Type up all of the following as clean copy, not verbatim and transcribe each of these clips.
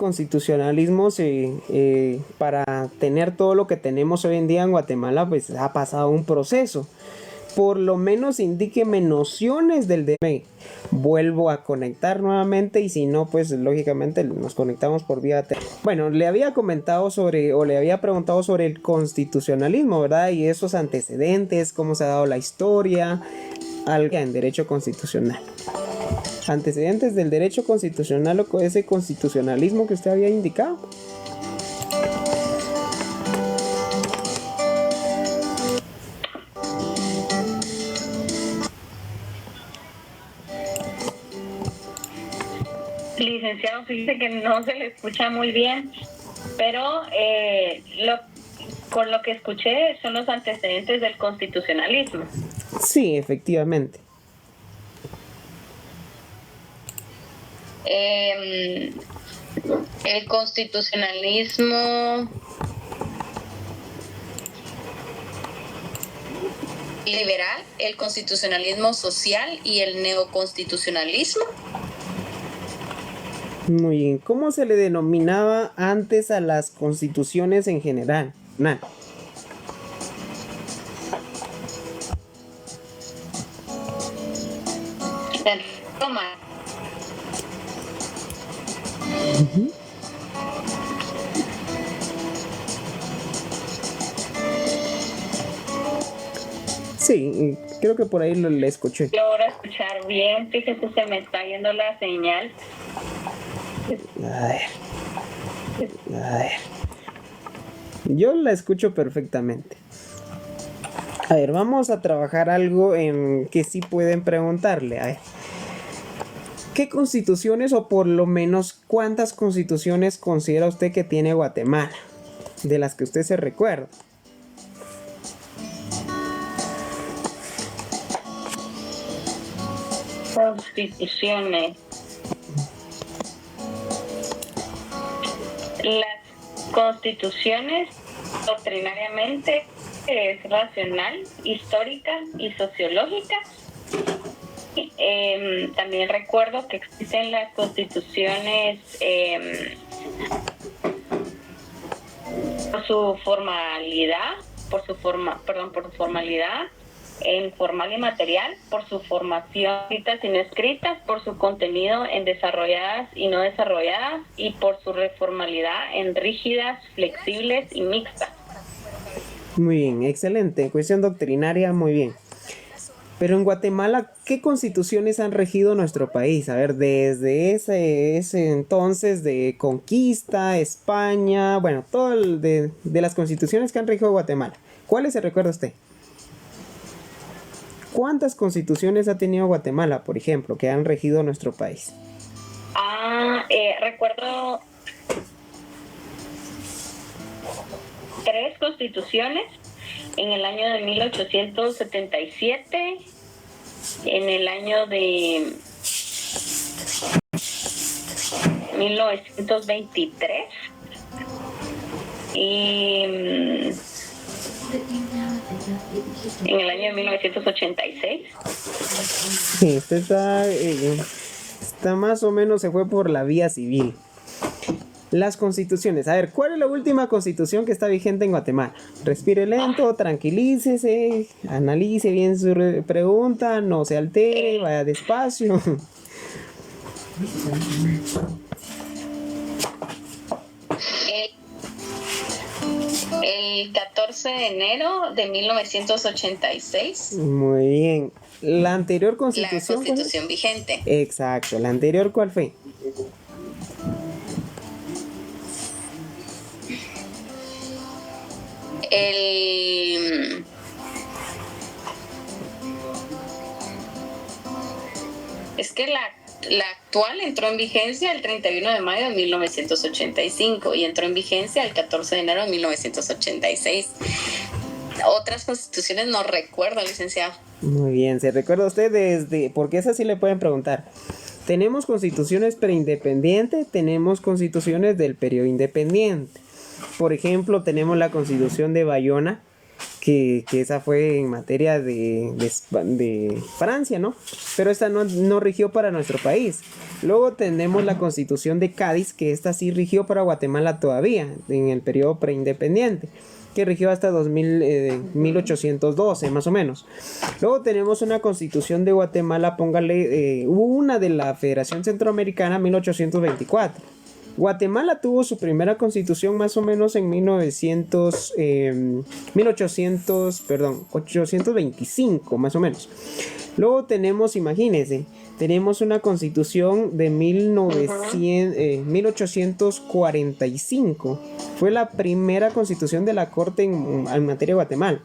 constitucionalismo para tener todo lo que tenemos hoy en día en Guatemala, pues ha pasado un proceso. Por lo menos indíqueme nociones del DMI. Vuelvo a conectar nuevamente y si no, pues lógicamente nos conectamos por vía. Bueno, le había comentado le había preguntado sobre el constitucionalismo, ¿verdad? Y esos antecedentes, cómo se ha dado la historia, algo en derecho constitucional. Antecedentes del derecho constitucional o ese constitucionalismo que usted había indicado. Licenciado, fíjese que no se le escucha muy bien, pero con lo que escuché son los antecedentes del constitucionalismo. Sí, efectivamente. El constitucionalismo liberal, el constitucionalismo social y el neoconstitucionalismo. Muy bien. ¿Cómo se le denominaba antes a las constituciones en general? Toma. Sí, creo que por ahí le escuché. Logro escuchar bien, fíjese, se me está yendo la señal. A ver. Yo la escucho perfectamente. A ver, vamos a trabajar algo en que sí pueden preguntarle. A ver, ¿qué constituciones o por lo menos cuántas constituciones considera usted que tiene Guatemala? De las que usted se recuerda. Constituciones. Las constituciones doctrinariamente es racional, histórica y sociológica. También recuerdo que existen las constituciones por su formalidad, por su formalidad en formal y material, por su formación escritas y no escritas, por su contenido en desarrolladas y no desarrolladas, y por su reformalidad en rígidas, flexibles y mixtas. Muy bien, excelente. Cuestión doctrinaria, muy bien. Pero en Guatemala, ¿qué constituciones han regido nuestro país? A ver, desde ese entonces de conquista, España, bueno, todo de las constituciones que han regido Guatemala. ¿Cuáles se recuerda usted? ¿Cuántas constituciones ha tenido Guatemala, por ejemplo, que han regido nuestro país? Recuerdo 3 constituciones en el año de 1877, en el año de 1923 y en el año de 1986. Sí, usted está más o menos, se fue por la vía civil. Las constituciones. A ver, ¿cuál es la última constitución que está vigente en Guatemala? Respire lento, tranquilícese, analice bien su pregunta, no se altere, vaya despacio. El 14 de enero de 1986. Muy bien. La anterior constitución. La constitución vigente. Exacto. ¿La anterior cuál fue? Es que la actual entró en vigencia el 31 de mayo de 1985 y entró en vigencia el 14 de enero de 1986. Otras constituciones no recuerdo, licenciado. Muy bien, ¿se recuerda usted porque esas sí le pueden preguntar? Tenemos constituciones preindependientes, tenemos constituciones del periodo independiente. Por ejemplo, tenemos la Constitución de Bayona, que esa fue en materia de Francia, ¿no? Pero esta no rigió para nuestro país. Luego tenemos la Constitución de Cádiz, que esta sí rigió para Guatemala todavía, en el periodo preindependiente, que rigió hasta 1812, más o menos. Luego tenemos una Constitución de Guatemala, póngale, una de la Federación Centroamericana, 1824. Guatemala tuvo su primera constitución más o menos en 825, más o menos. Luego tenemos, imagínense, tenemos una constitución de 1845. Fue la primera constitución de la Corte en materia de Guatemala.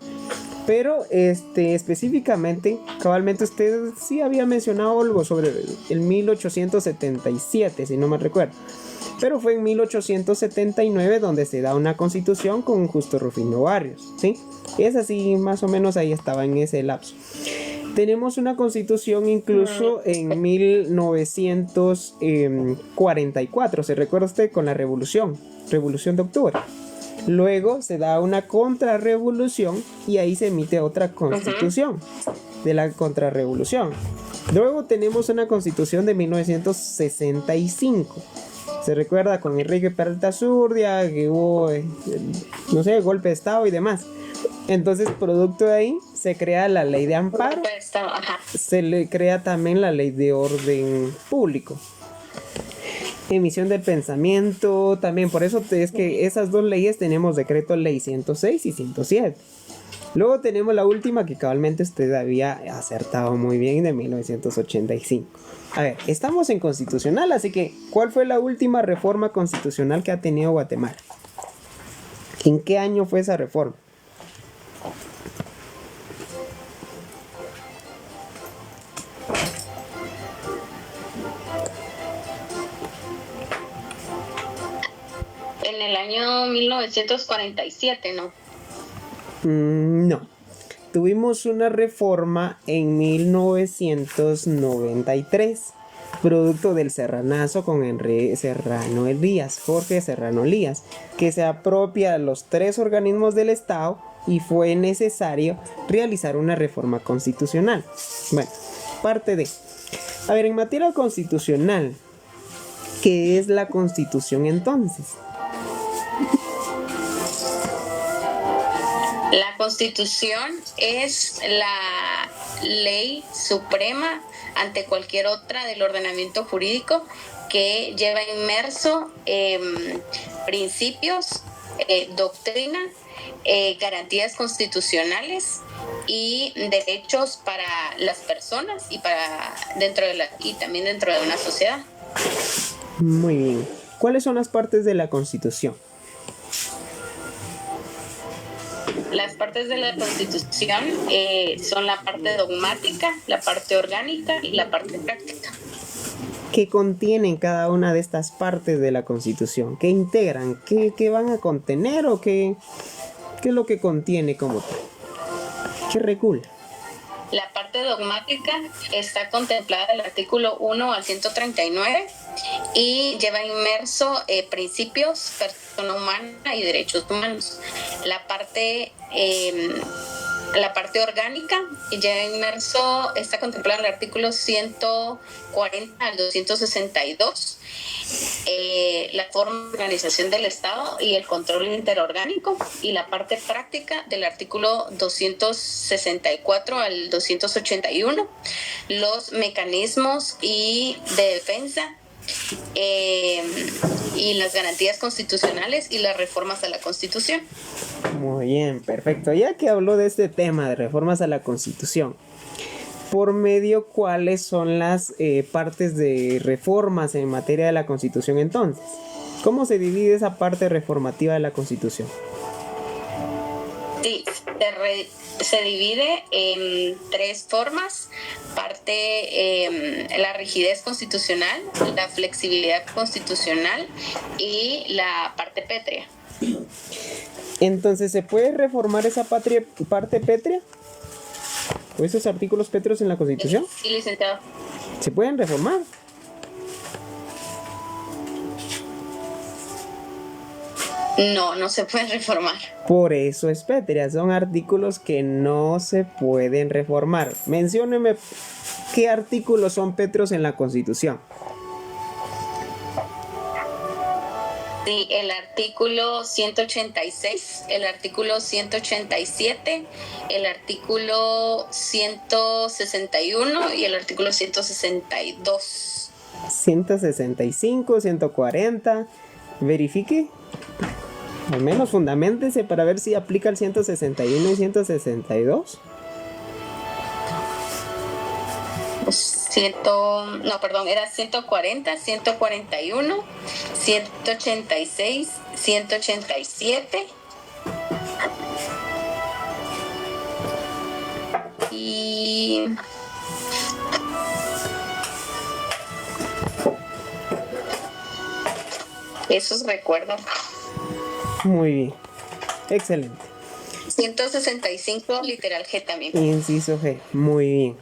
Pero específicamente, cabalmente usted sí había mencionado algo sobre el 1877, si no me recuerdo. Pero fue en 1879 donde se da una constitución con Justo Rufino Barrios, ¿sí? Es así, más o menos ahí estaba en ese lapso. Tenemos una constitución incluso en 1944, ¿se recuerda usted? Con la Revolución de Octubre. Luego se da una contrarrevolución y ahí se emite otra constitución de la contrarrevolución. Luego tenemos una constitución de 1965. Se recuerda con Enrique Peralta Zurdia, que hubo, golpe de estado y demás. Entonces, producto de ahí, se crea la ley de amparo. Se le crea también la ley de orden público. Emisión del pensamiento, también por eso es que esas dos leyes tenemos decreto ley 106 y 107. Luego tenemos la última que cabalmente usted había acertado muy bien, de 1985. A ver, estamos en constitucional, así que ¿cuál fue la última reforma constitucional que ha tenido Guatemala? ¿En qué año fue esa reforma? En el año 1947, ¿no? No. Tuvimos una reforma en 1993, producto del serranazo con Jorge Serrano Elías, que se apropia de los 3 organismos del Estado y fue necesario realizar una reforma constitucional. Bueno, parte de... A ver, en materia constitucional, ¿qué es la Constitución entonces? La Constitución es la ley suprema ante cualquier otra del ordenamiento jurídico que lleva inmerso principios, doctrina, garantías constitucionales y derechos para las personas y también dentro de una sociedad. Muy bien. ¿Cuáles son las partes de la Constitución? Las partes de la Constitución son la parte dogmática, la parte orgánica y la parte práctica. ¿Qué contienen cada una de estas partes de la Constitución? ¿Qué integran? ¿Qué van a contener o qué es lo que contiene como tal? ¿Qué regula? La parte dogmática está contemplada en el artículo 1 al 139 y lleva inmerso principios, persona humana y derechos humanos. La parte orgánica lleva inmerso, está contemplada en el artículo 140 al 262. La forma de organización del Estado y el control interorgánico, y la parte práctica del artículo 264 al 281, los mecanismos de defensa y las garantías constitucionales y las reformas a la Constitución. Muy bien, perfecto. Ya que habló de este tema de reformas a la Constitución, por medio cuáles son las partes de reformas en materia de la Constitución entonces. ¿Cómo se divide esa parte reformativa de la Constitución? Sí, se divide en 3 formas. La rigidez constitucional, la flexibilidad constitucional y la parte pétrea. Entonces, ¿se puede reformar esa parte pétrea? ¿O esos artículos pétreos en la Constitución? Sí, licenciado. ¿Se pueden reformar? No, no se puede reformar. Por eso es pétrea, son artículos que no se pueden reformar. Mencióneme qué artículos son pétreos en la Constitución. Sí, el artículo 186, el artículo 187, el artículo 161 y el artículo 162. 165, 140. Verifique. Al menos fundamentese para ver si aplica el 161 y 162. Era 140, 141, 186, 187 y esos recuerdo. Muy bien. Excelente. 165, literal G también. Inciso G. Muy bien.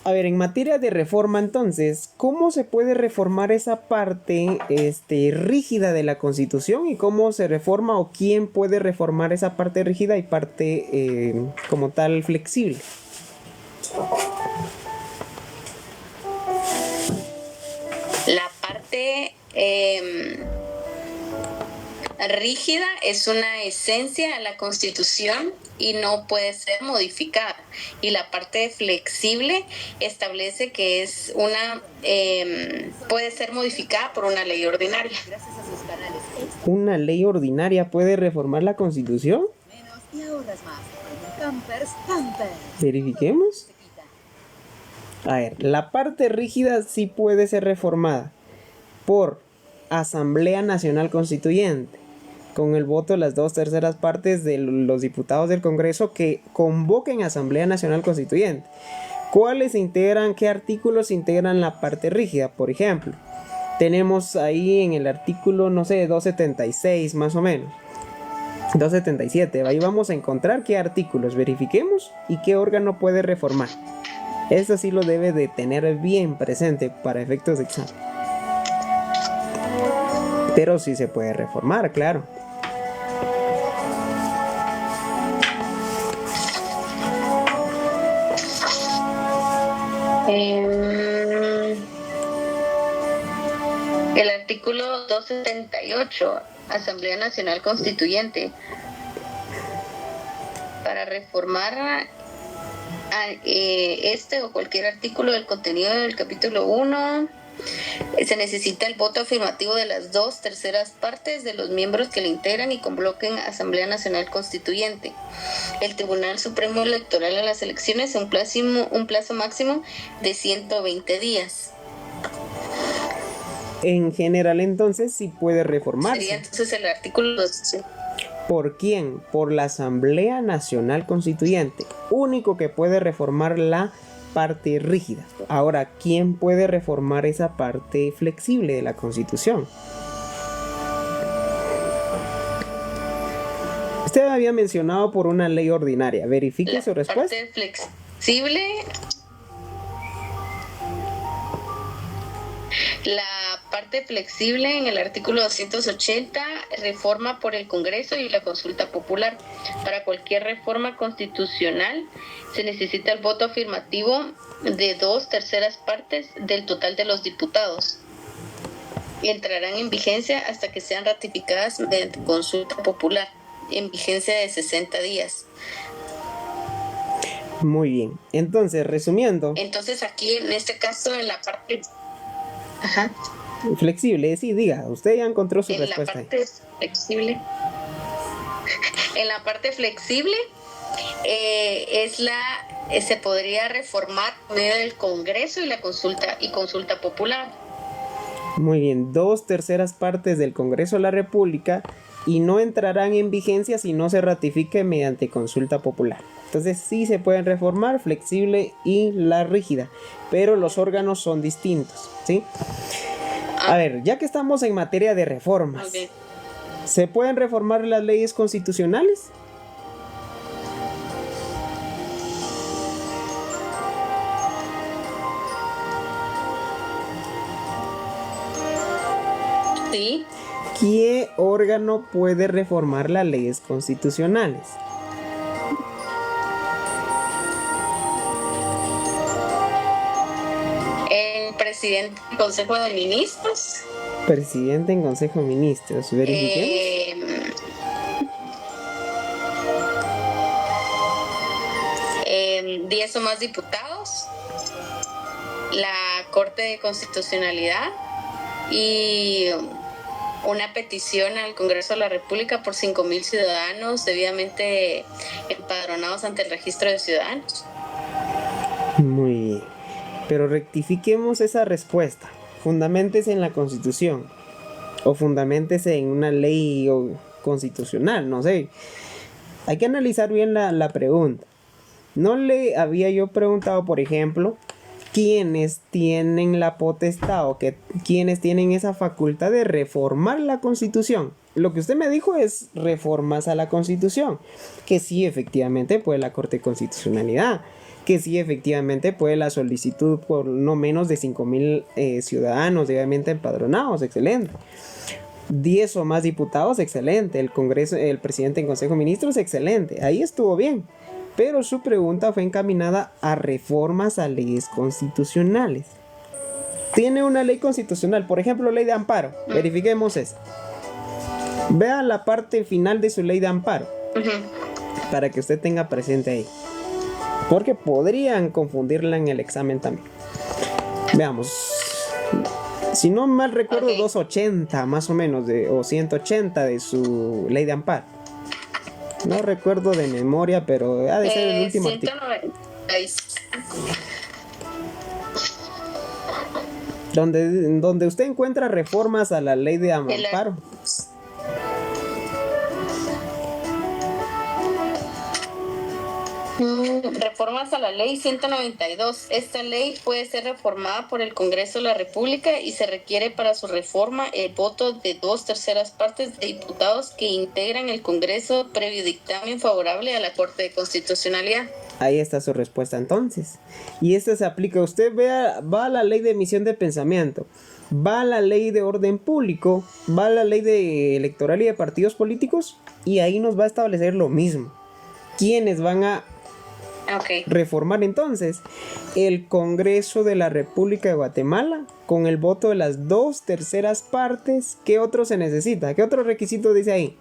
A ver, en materia de reforma entonces, ¿cómo se puede reformar esa parte rígida de la Constitución y cómo se reforma o quién puede reformar esa parte rígida y parte como tal flexible? La parte rígida es una esencia de la Constitución y no puede ser modificada. Y la parte flexible establece que es puede ser modificada por una ley ordinaria. ¿Una ley ordinaria puede reformar la Constitución? Verifiquemos. A ver, la parte rígida sí puede ser reformada por Asamblea Nacional Constituyente, con el voto de las 2/3 partes de los diputados del Congreso que convoquen Asamblea Nacional Constituyente. ¿Cuáles integran, qué artículos integran la parte rígida? Por ejemplo, tenemos ahí en el artículo, 276 más o menos, 277, ahí vamos a encontrar qué artículos, verifiquemos y qué órgano puede reformar. Eso sí lo debe de tener bien presente para efectos de examen. Pero sí se puede reformar, claro. El artículo 278, Asamblea Nacional Constituyente. Para reformar o cualquier artículo del contenido del capítulo 1, se necesita el voto afirmativo de las 2/3 partes de los miembros que le integran y convoquen Asamblea Nacional Constituyente. El Tribunal Supremo Electoral a las elecciones un plazo máximo de 120 días. En general, entonces, sí puede reformarse. Sería entonces el artículo 2. ¿Por quién? Por la Asamblea Nacional Constituyente, único que puede reformar la parte rígida. Ahora, ¿quién puede reformar esa parte flexible de la Constitución? Usted había mencionado por una ley ordinaria. Verifique su respuesta. La parte flexible. La parte flexible en el artículo 280, reforma por el Congreso y la consulta popular. Para cualquier reforma constitucional se necesita el voto afirmativo de 2/3 partes del total de los diputados. Y entrarán en vigencia hasta que sean ratificadas mediante consulta popular, en vigencia de 60 días. Muy bien. Entonces, resumiendo. Entonces aquí, en este caso, en la parte... Ajá. Flexible, sí, diga, usted ya encontró su respuesta. En la parte flexible. En la parte flexible se podría reformar por medio del Congreso y la consulta popular. Muy bien, 2/3 partes del Congreso de la República y no entrarán en vigencia si no se ratifique mediante consulta popular. Entonces sí se pueden reformar flexible y la rígida, pero los órganos son distintos, ¿sí? A ver, ya que estamos en materia de reformas, Okay. ¿Se pueden reformar las leyes constitucionales? Sí. ¿Qué órgano puede reformar las leyes constitucionales? El presidente del Consejo de Ministros. Presidente en Consejo de Ministros. Verifiquemos. 10 o más diputados, la Corte de Constitucionalidad y una petición al Congreso de la República por 5,000 ciudadanos debidamente empadronados ante el registro de ciudadanos. Muy bien. Pero rectifiquemos esa respuesta. Fundaméntese en la Constitución. O fundaméntese en una ley constitucional, no sé. Hay que analizar bien la pregunta. No le había yo preguntado, por ejemplo, quiénes tienen la potestad o quiénes tienen esa facultad de reformar la Constitución. Lo que usted me dijo es reformas a la Constitución, que sí efectivamente puede la Corte de Constitucionalidad, que sí efectivamente puede la solicitud por no menos de 5,000 ciudadanos debidamente empadronados, excelente. 10 o más diputados, excelente. El Congreso, el presidente en Consejo de Ministros, excelente. Ahí estuvo bien. Pero su pregunta fue encaminada a reformas a leyes constitucionales. Tiene una ley constitucional, por ejemplo, ley de amparo. Verifiquemos eso. Vea la parte final de su ley de amparo, para que usted tenga presente ahí, porque podrían confundirla en el examen también. Veamos. Si no mal recuerdo, 280 más o menos, o 180 de su ley de amparo. No recuerdo de memoria, pero ha de ser el último 196. Donde usted encuentra reformas a la ley de amparo. Reformas a la ley 192. Esta ley puede ser reformada por el Congreso de la República y se requiere para su reforma el voto de 2/3 partes de diputados que integran el Congreso previo dictamen favorable a la Corte de Constitucionalidad. Ahí está su respuesta entonces. Y esta se aplica. Usted va a la ley de emisión de pensamiento, va a la ley de orden público, va a la ley de electoral y de partidos políticos, y ahí nos va a establecer lo mismo. ¿Quiénes van a reformar entonces? El Congreso de la República de Guatemala, con el voto de las 2/3 partes. ¿Qué otro se necesita? ¿Qué otro requisito dice ahí?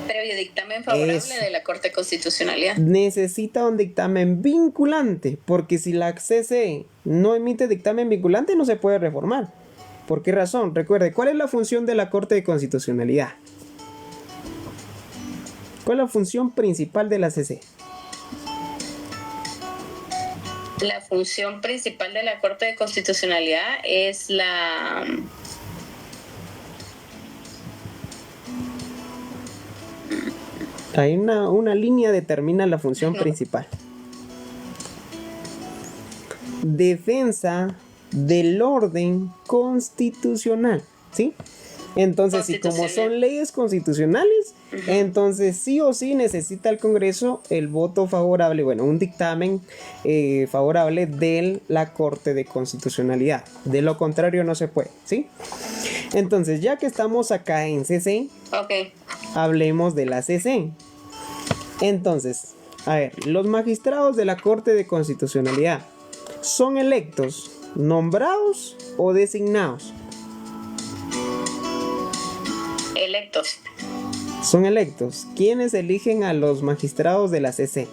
Previo dictamen favorable de la Corte de Constitucionalidad. Necesita un dictamen vinculante, porque si la CC no emite dictamen vinculante, no se puede reformar. ¿Por qué razón? Recuerde, ¿cuál es la función de la Corte de Constitucionalidad? ¿Cuál es la función principal de la CC? La función principal de la Corte de Constitucionalidad es la... Hay una línea determina la función principal. Defensa del orden constitucional, ¿sí? Entonces, si como son leyes constitucionales, entonces sí o sí necesita el Congreso el voto favorable, bueno, un dictamen favorable de la Corte de Constitucionalidad. De lo contrario no se puede, ¿sí? Entonces, ya que estamos acá en CC, hablemos de la CC. Entonces, a ver, los magistrados de la Corte de Constitucionalidad ¿son electos, nombrados o designados? Electos. Son electos. ¿Quiénes eligen a los magistrados de la CC?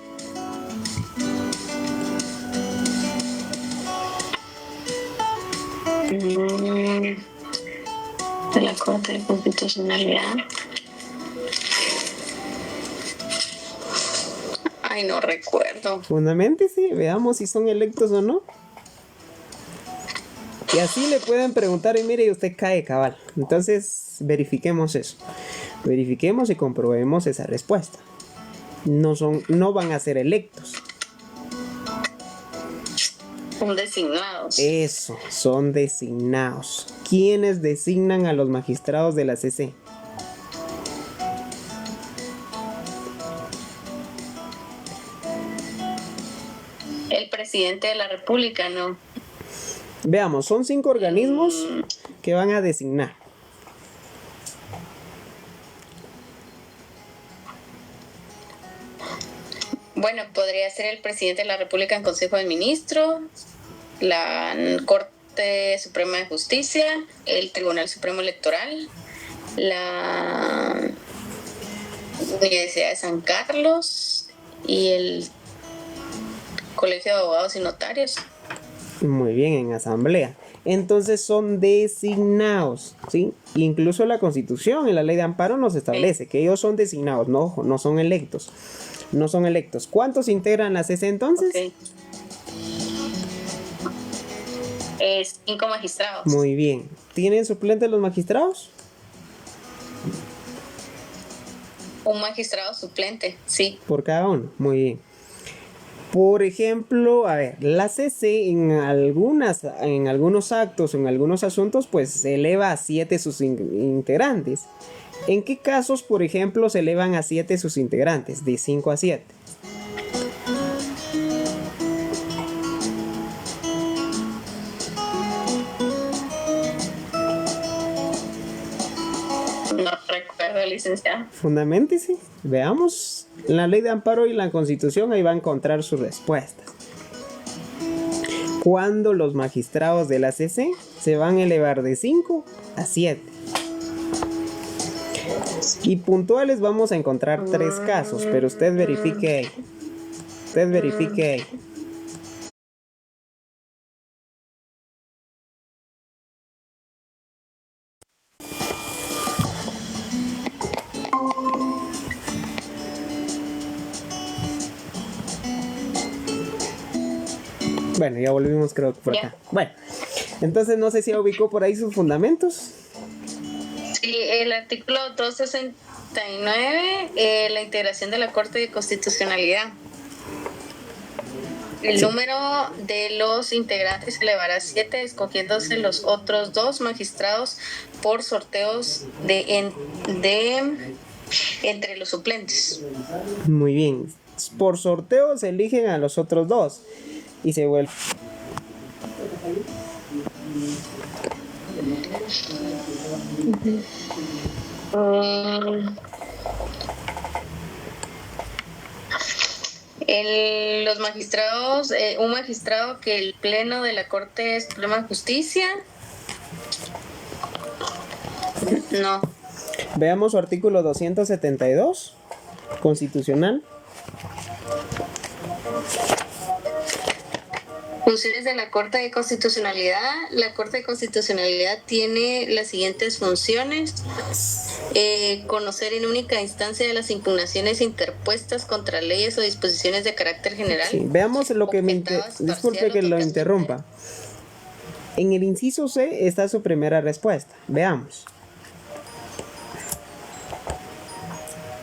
De la Corte de Constitucionalidad. Ay, no recuerdo. Fundaméntese, veamos si son electos o no. Y así le pueden preguntar y mire, usted cae cabal. Entonces, verifiquemos eso. Verifiquemos y comprobemos esa respuesta. No van a ser electos. Son designados. Eso, son designados. ¿Quiénes designan a los magistrados de la CC? El presidente de la República, ¿no? Veamos, son 5 organismos que van a designar. Bueno, podría ser el presidente de la República en Consejo de Ministros, la Corte Suprema de Justicia, el Tribunal Supremo Electoral, la Universidad de San Carlos y el Colegio de Abogados y Notarios. Muy bien, en asamblea. Entonces son designados, ¿sí? Incluso la Constitución y la Ley de Amparo nos establece que ellos son designados, no son electos. No son electos. ¿Cuántos integran la CC entonces? Okay. 5 magistrados. Muy bien. ¿Tienen suplentes los magistrados? Un magistrado suplente, sí. Por cada uno. Muy bien. Por ejemplo, a ver, la CC en algunos actos, en algunos asuntos, pues se eleva a 7 sus integrantes. ¿En qué casos, por ejemplo, se elevan a 7 sus integrantes? De 5 a 7. No recuerdo, licenciado. Fundamentese. Veamos la Ley de Amparo y la Constitución, ahí va a encontrar su respuesta. Cuando los magistrados de la CC se van a elevar de 5 a 7. Y puntuales vamos a encontrar 3 casos, pero usted verifique ahí. Usted verifique ahí. Bueno, ya volvimos creo que por acá. Bueno, entonces no sé si ubicó por ahí sus fundamentos. Sí, el artículo 269, la integración de la Corte de Constitucionalidad. El número de los integrantes se elevará a 7, escogiéndose los otros 2 magistrados por sorteos entre los suplentes. Muy bien. Por sorteo se eligen a los otros 2 y se vuelve. Los magistrados, un magistrado que el Pleno de la Corte Suprema de Justicia. No. Veamos su artículo 272 constitucional. Funciones de la Corte de Constitucionalidad. La Corte de Constitucionalidad tiene las siguientes funciones. Conocer en única instancia de las impugnaciones interpuestas contra leyes o disposiciones de carácter general. Sí, veamos lo que disculpe que lo interrumpa. En el inciso C está su primera respuesta. Veamos.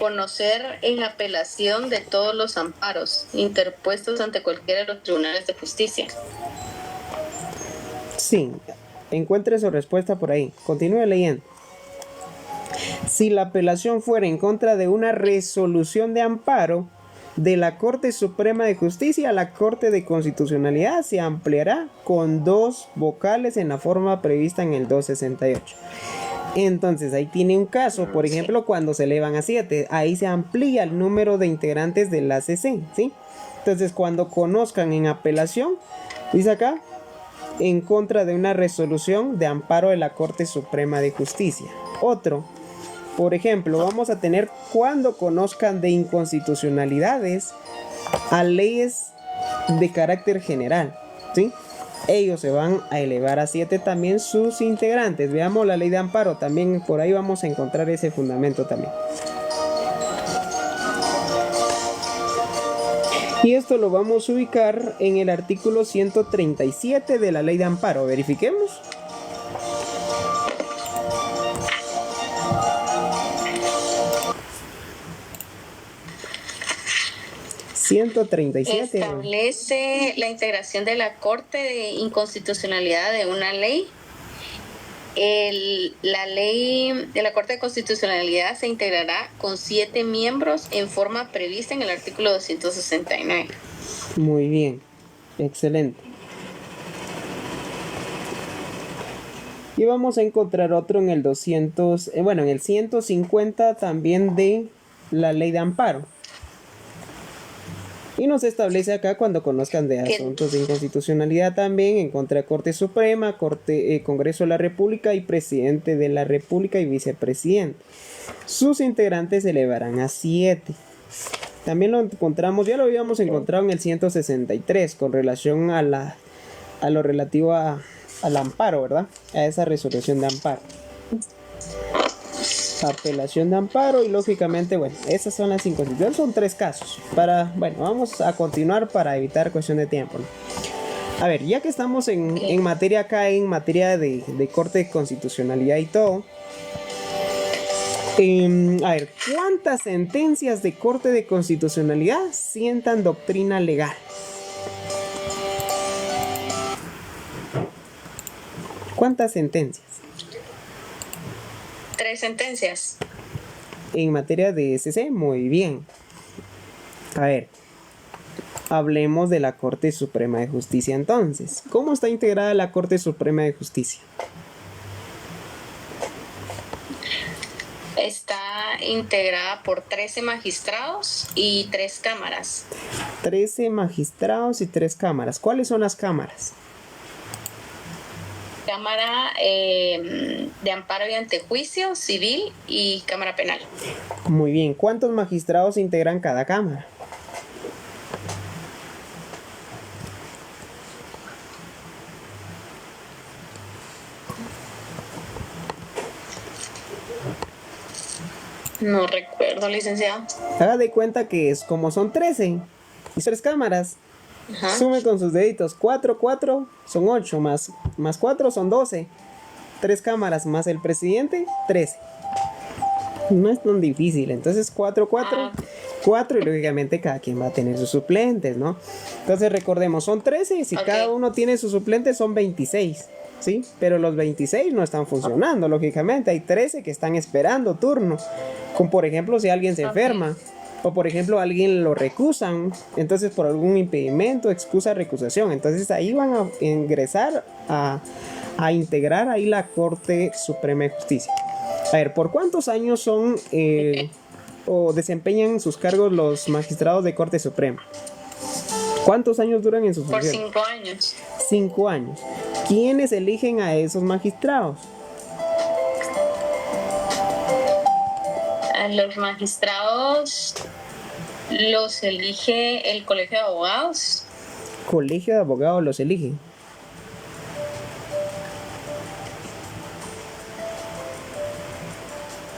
Conocer en apelación de todos los amparos interpuestos ante cualquiera de los tribunales de justicia. Sí, encuentre su respuesta por ahí. Continúe leyendo. Si la apelación fuera en contra de una resolución de amparo de la Corte Suprema de Justicia, la Corte de Constitucionalidad se ampliará con 2 vocales en la forma prevista en el 268. Entonces ahí tiene un caso, por ejemplo, cuando se elevan a 7, ahí se amplía el número de integrantes de la CC, ¿sí? Entonces cuando conozcan en apelación, dice acá, en contra de una resolución de amparo de la Corte Suprema de Justicia. Otro, por ejemplo, vamos a tener cuando conozcan de inconstitucionalidades a leyes de carácter general, ¿sí? Ellos se van a elevar a 7 también sus integrantes. Veamos la ley de amparo, también por ahí vamos a encontrar ese fundamento también. Y esto lo vamos a ubicar en el artículo 137 de la ley de amparo. Verifiquemos. Establece la integración de la Corte de Inconstitucionalidad de una ley. La ley de la Corte de Constitucionalidad se integrará con 7 miembros en forma prevista en el artículo 269. Muy bien, excelente. Y vamos a encontrar otro en el 200, en el 150 también de la ley de amparo. Y nos establece acá cuando conozcan de asuntos de inconstitucionalidad también en contra de Corte Suprema, Congreso de la República y Presidente de la República y Vicepresidente. Sus integrantes se elevarán a 7. También lo encontramos, ya lo habíamos encontrado en el 163 con relación a lo relativo al amparo, ¿verdad? A esa resolución de amparo. Apelación de amparo y lógicamente, esas son las inconstitucionales, son 3 casos. Vamos a continuar para evitar cuestión de tiempo, ¿no? A ver, ya que estamos en materia acá, en materia de Corte de Constitucionalidad y todo, a ver, ¿cuántas sentencias de Corte de Constitucionalidad sientan doctrina legal? ¿Cuántas sentencias? 3 sentencias. En materia de SC, muy bien. A ver, hablemos de la Corte Suprema de Justicia entonces. ¿Cómo está integrada la Corte Suprema de Justicia? Está integrada por 13 magistrados y 3 cámaras. 13 magistrados y 3 cámaras. ¿Cuáles son las cámaras? Cámara de amparo y antejuicio civil y cámara penal. Muy bien. ¿Cuántos magistrados integran cada cámara? No recuerdo, licenciado. Haga de cuenta que como son 13 y 3 cámaras, Ajá. sume con sus deditos. 4 son 8, más 4 son 12. 3 cámaras más el presidente, 13. No es tan difícil. Entonces 4 y lógicamente cada quien va a tener sus suplentes, ¿no? Entonces recordemos, son 13 y si cada uno tiene sus suplentes son 26, ¿sí? Pero los 26 no están funcionando, lógicamente. Hay 13 que están esperando turno. Como por ejemplo si alguien se enferma. O por ejemplo alguien lo recusan, entonces por algún impedimento, excusa, recusación. Entonces ahí van a ingresar a integrar ahí la Corte Suprema de Justicia. A ver, ¿por cuántos años son o desempeñan sus cargos los magistrados de Corte Suprema? ¿Cuántos años duran en su función? Por 5 años. 5 años. ¿Quiénes eligen a esos magistrados? Los magistrados los elige el Colegio de Abogados. Colegio de Abogados los elige.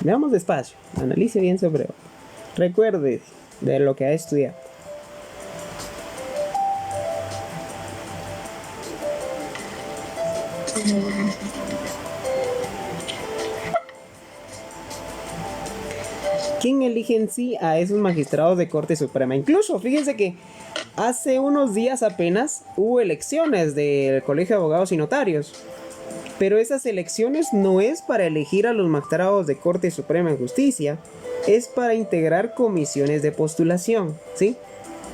Veamos despacio, analice bien sobre. Recuerde de lo que ha estudiado. ¿Quién elige en sí a esos magistrados de Corte Suprema? Incluso, fíjense que hace unos días apenas hubo elecciones del Colegio de Abogados y Notarios. Pero esas elecciones no es para elegir a los magistrados de Corte Suprema de Justicia, es para integrar comisiones de postulación, ¿sí?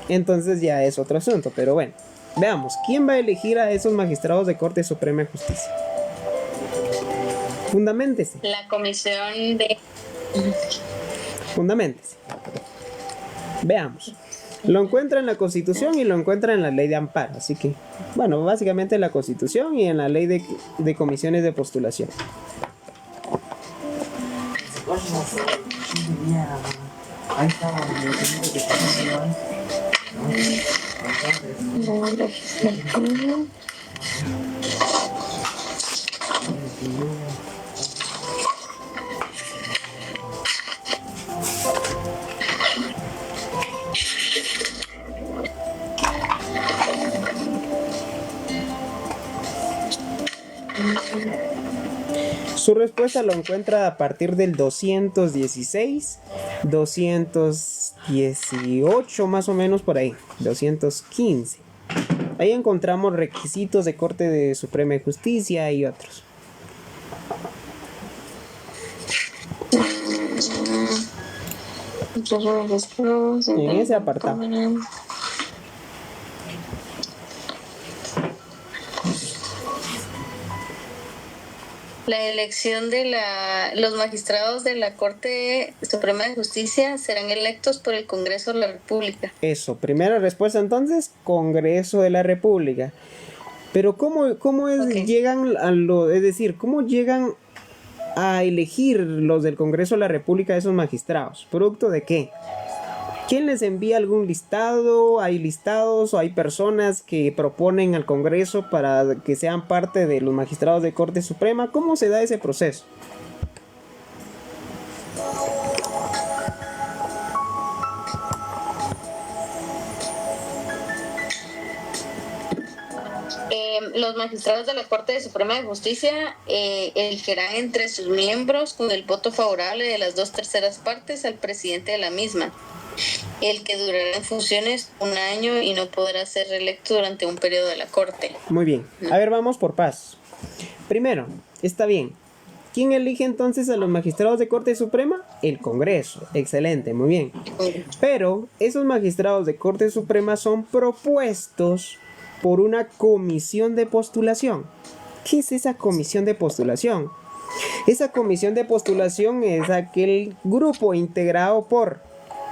Entonces ya es otro asunto, pero bueno, veamos, ¿quién va a elegir a esos magistrados de Corte Suprema de Justicia? Fundaméntese. La comisión de... Fundaméntese. Veamos. Lo encuentra en la Constitución y lo encuentra en la Ley de Amparo. Así que, bueno, básicamente en la Constitución y en la Ley de Comisiones de Postulación. Su respuesta lo encuentra a partir del 216, 218 más o menos por ahí, 215. Ahí encontramos requisitos de Corte de Suprema de Justicia y otros. En ese apartado. La elección de los magistrados de la Corte Suprema de Justicia serán electos por el Congreso de la República. Eso, primera respuesta entonces, Congreso de la República. Pero ¿cómo llegan es decir, cómo llegan a elegir los del Congreso de la República a esos magistrados? ¿Producto de qué? ¿Quién les envía algún listado? ¿Hay listados o hay personas que proponen al Congreso para que sean parte de los magistrados de Corte Suprema? ¿Cómo se da ese proceso? Los magistrados de la Corte Suprema de Justicia elegirán entre sus miembros con el voto favorable de las 2/3 partes al presidente de la misma, el que durará en funciones 1 año y no podrá ser reelecto durante un periodo de la Corte. Muy bien. A ver, vamos por pasos. Primero, está bien. ¿Quién elige entonces a los magistrados de Corte Suprema? El Congreso. Excelente, muy bien. Pero esos magistrados de Corte Suprema son propuestos por una comisión de postulación. ¿Qué es esa comisión de postulación? Esa comisión de postulación es aquel grupo integrado por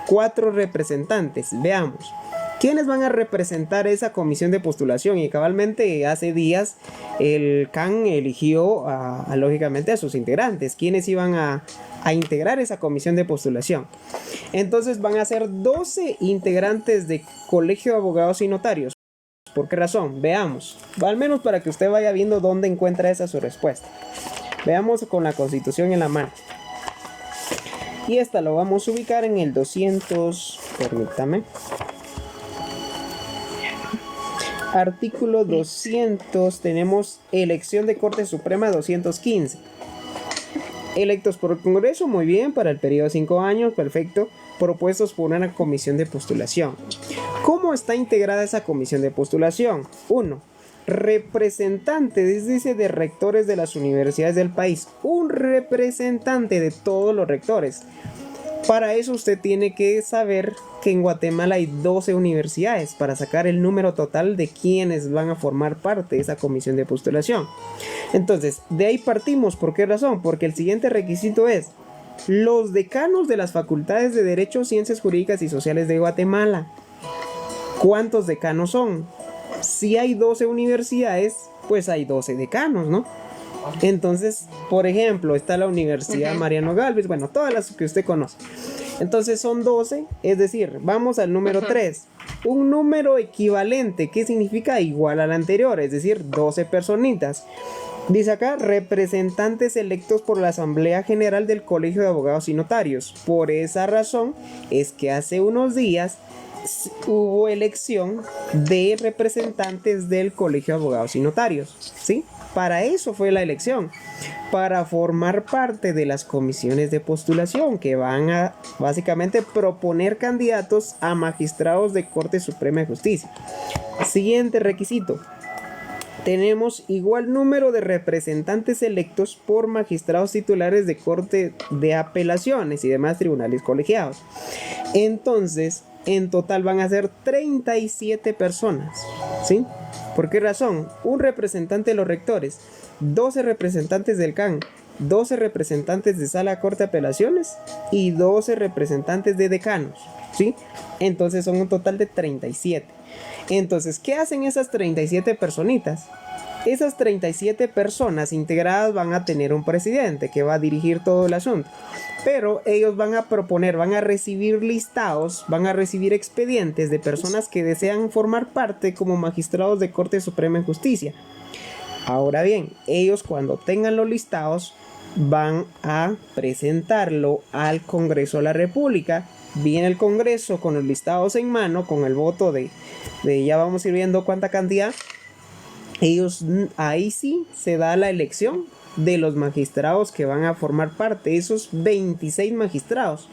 4 representantes. Veamos, ¿quiénes van a representar esa comisión de postulación? Y cabalmente hace días el CAN eligió lógicamente a sus integrantes. ¿Quiénes iban a integrar esa comisión de postulación? Entonces van a ser 12 integrantes de Colegio de Abogados y Notarios. ¿Por qué razón? Veamos, al menos para que usted vaya viendo dónde encuentra esa su respuesta. Veamos con la Constitución en la mano. Y esta lo vamos a ubicar en el 200, permítame. Artículo 200, tenemos elección de Corte Suprema 215. Electos por el Congreso, muy bien, para el periodo de 5 años, perfecto. Propuestos por una comisión de postulación. ¿Cómo está integrada esa comisión de postulación? 1. Representantes, dice, de rectores de las universidades del país. Un representante de todos los rectores. Para eso usted tiene que saber que en Guatemala hay 12 universidades para sacar el número total de quienes van a formar parte de esa comisión de postulación. Entonces, de ahí partimos. ¿Por qué razón? Porque el siguiente requisito es los decanos de las facultades de Derecho, Ciencias Jurídicas y Sociales de Guatemala. ¿Cuántos decanos son? Si hay 12 universidades, pues hay 12 decanos, ¿no? Entonces, por ejemplo, está la Universidad Mariano Galvez, bueno, todas las que usted conoce. Entonces son 12, es decir, vamos al número 3. Un número equivalente, ¿qué significa? Igual al anterior, es decir, 12 personitas. Dice acá, representantes electos por la Asamblea General del Colegio de Abogados y Notarios. Por esa razón es que hace unos días hubo elección de representantes del Colegio de Abogados y Notarios, ¿sí? Para eso fue la elección, para formar parte de las comisiones de postulación que van a básicamente proponer candidatos a magistrados de Corte Suprema de Justicia. Siguiente requisito. Tenemos igual número de representantes electos por magistrados titulares de Corte de Apelaciones y demás tribunales colegiados. Entonces, en total van a ser 37 personas, ¿sí? ¿Por qué razón? Un representante de los rectores, 12 representantes del CAN, 12 representantes de Sala Corte de Apelaciones y 12 representantes de decanos, ¿sí? Entonces son un total de 37. Entonces, ¿qué hacen esas 37 personitas? Esas 37 personas integradas van a tener un presidente que va a dirigir todo el asunto. Pero ellos van a proponer, van a recibir listados, van a recibir expedientes de personas que desean formar parte como magistrados de Corte Suprema de Justicia. Ahora bien, ellos cuando tengan los listados van a presentarlo al Congreso de la República. Viene el Congreso con los listados en mano, con el voto de ya vamos a ir viendo cuánta cantidad. Ellos, ahí sí se da la elección de los magistrados que van a formar parte, esos 26 magistrados.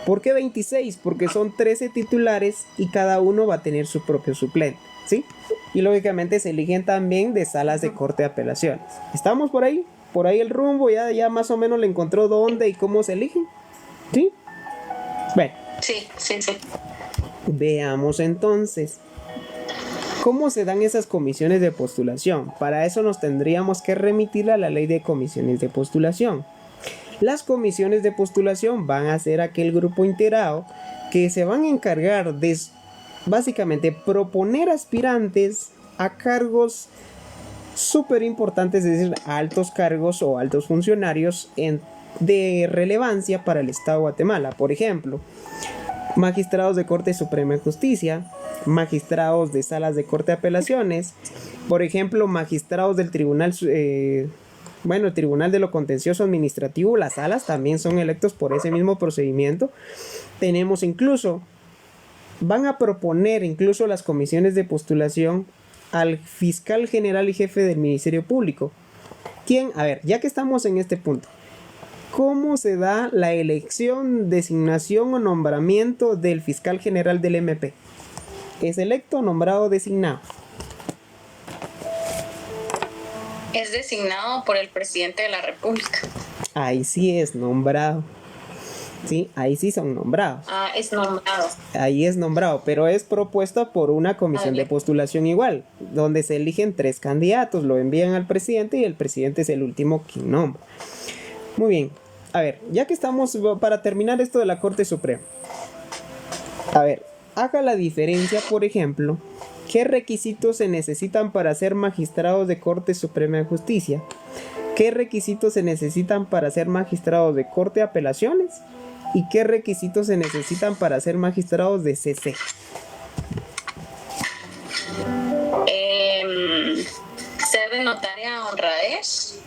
¿Por qué 26? Porque son 13 titulares y cada uno va a tener su propio suplente, ¿sí? Y lógicamente se eligen también de salas de Corte de Apelaciones. ¿Estamos por ahí? Por ahí el rumbo, ya más o menos le encontró dónde y cómo se eligen, ¿sí? Bueno. Sí. Veamos entonces. ¿Cómo se dan esas comisiones de postulación? Para eso nos tendríamos que remitir a la ley de comisiones de postulación. Las comisiones de postulación van a ser aquel grupo integrado que se van a encargar de básicamente proponer aspirantes a cargos súper importantes, es decir, a altos cargos o altos funcionarios de relevancia para el Estado de Guatemala. Por ejemplo, magistrados de Corte Suprema de Justicia, magistrados de salas de Corte de Apelaciones, por ejemplo, magistrados del Tribunal Tribunal de lo Contencioso Administrativo. Las salas también son electos por ese mismo procedimiento. Tenemos incluso, van a proponer incluso las comisiones de postulación al fiscal general y jefe del Ministerio Público. ¿Quién? A ver, ya que estamos en este punto, ¿cómo se da la elección, designación o nombramiento del fiscal general del MP? ¿Es electo, nombrado, designado? Es designado por el presidente de la República. Ahí sí es nombrado. Sí, ahí sí son nombrados. Es nombrado. Ahí es nombrado, pero es propuesto por una comisión de postulación igual, donde se eligen 3 candidatos, lo envían al presidente y el presidente es el último quien nombra. Muy bien, a ver, ya que estamos para terminar esto de la Corte Suprema, a ver, haga la diferencia, por ejemplo, ¿qué requisitos se necesitan para ser magistrados de Corte Suprema de Justicia? ¿Qué requisitos se necesitan para ser magistrados de Corte de Apelaciones? ¿Y qué requisitos se necesitan para ser magistrados de CC? Ser de notaria honradez,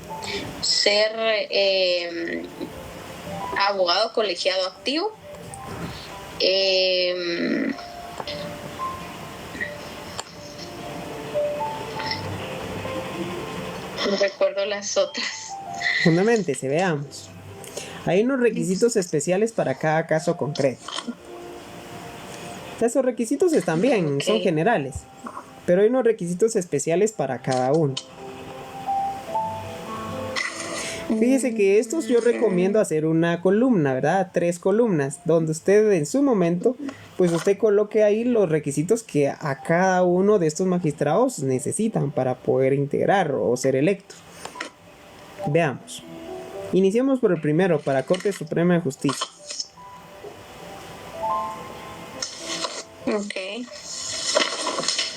ser abogado colegiado activo, no recuerdo las otras. Fundamentalmente, veamos. Hay unos requisitos especiales para cada caso concreto. Esos requisitos están bien, son generales, pero hay unos requisitos especiales para cada uno. Fíjese que estos yo recomiendo hacer una columna, ¿verdad? 3 columnas, donde usted en su momento, pues usted coloque ahí los requisitos que a cada uno de estos magistrados necesitan para poder integrar o ser electos. Veamos. Iniciamos por el primero, para Corte Suprema de Justicia. Ok.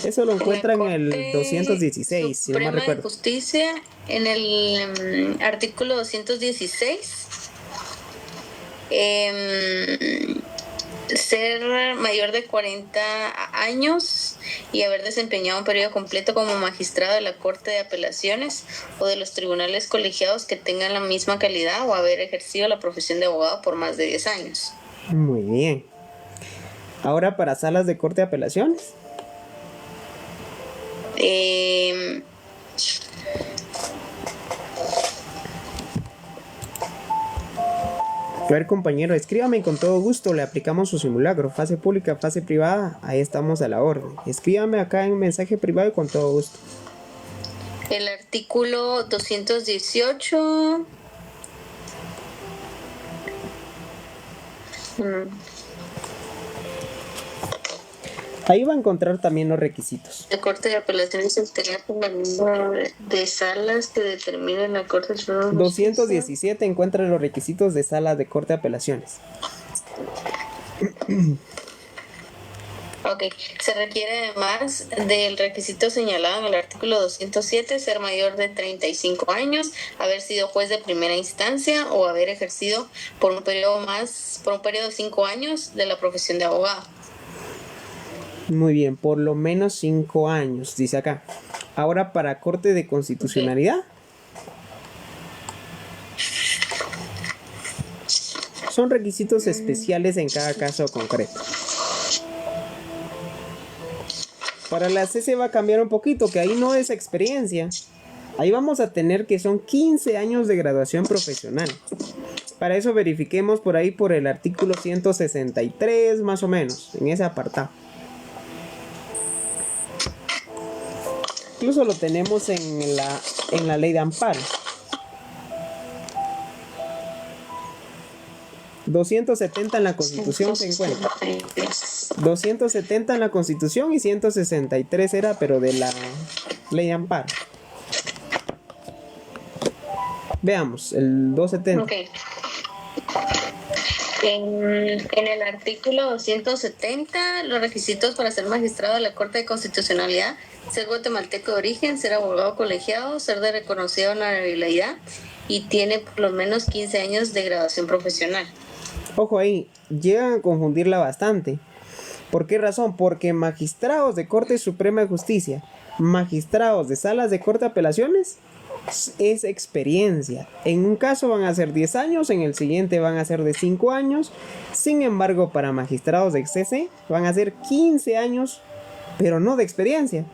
Eso lo encuentran en el 216, si no me recuerdo. Suprema de Justicia, en el artículo 216, ser mayor de 40 años y haber desempeñado un periodo completo como magistrado de la Corte de Apelaciones o de los tribunales colegiados que tengan la misma calidad o haber ejercido la profesión de abogado por más de 10 años. Muy bien. Ahora para salas de Corte de Apelaciones. A ver, compañero, escríbame con todo gusto, le aplicamos su simulacro, fase pública, fase privada, ahí estamos a la orden. Escríbame acá en mensaje privado y con todo gusto. El artículo 218. Ahí va a encontrar también los requisitos. La Corte de Apelaciones alterna con el número de salas que determina la Corte Suprema. 217 encuentra los requisitos de salas de Corte de Apelaciones. Ok, se requiere además del requisito señalado en el artículo 207, ser mayor de 35 años, haber sido juez de primera instancia o haber ejercido por un periodo de 5 años de la profesión de abogado. Muy bien, por lo menos 5 años, dice acá. Ahora para Corte de Constitucionalidad. Son requisitos especiales en cada caso concreto. Para la CC va a cambiar un poquito, que ahí no es experiencia. Ahí vamos a tener que son 15 años de graduación profesional. Para eso verifiquemos por ahí por el artículo 163 más o menos, en ese apartado. Incluso lo tenemos en la ley de amparo. 270 en la Constitución se encuentra. 270 en la Constitución y 163 era, pero de la Ley de Amparo. Veamos, el 270. Ok. En el artículo 270, los requisitos para ser magistrado de la Corte de Constitucionalidad: ser guatemalteco de origen, ser abogado colegiado, ser de reconocida honorabilidad y tiene por lo menos 15 años de graduación profesional. Ojo ahí, llegan a confundirla bastante. ¿Por qué razón? Porque magistrados de Corte Suprema de Justicia, magistrados de salas de corte de apelaciones, es experiencia. En un caso van a ser 10 años, en el siguiente van a ser de 5 años. Sin embargo, para magistrados de CC van a ser 15 años, pero no de experiencia.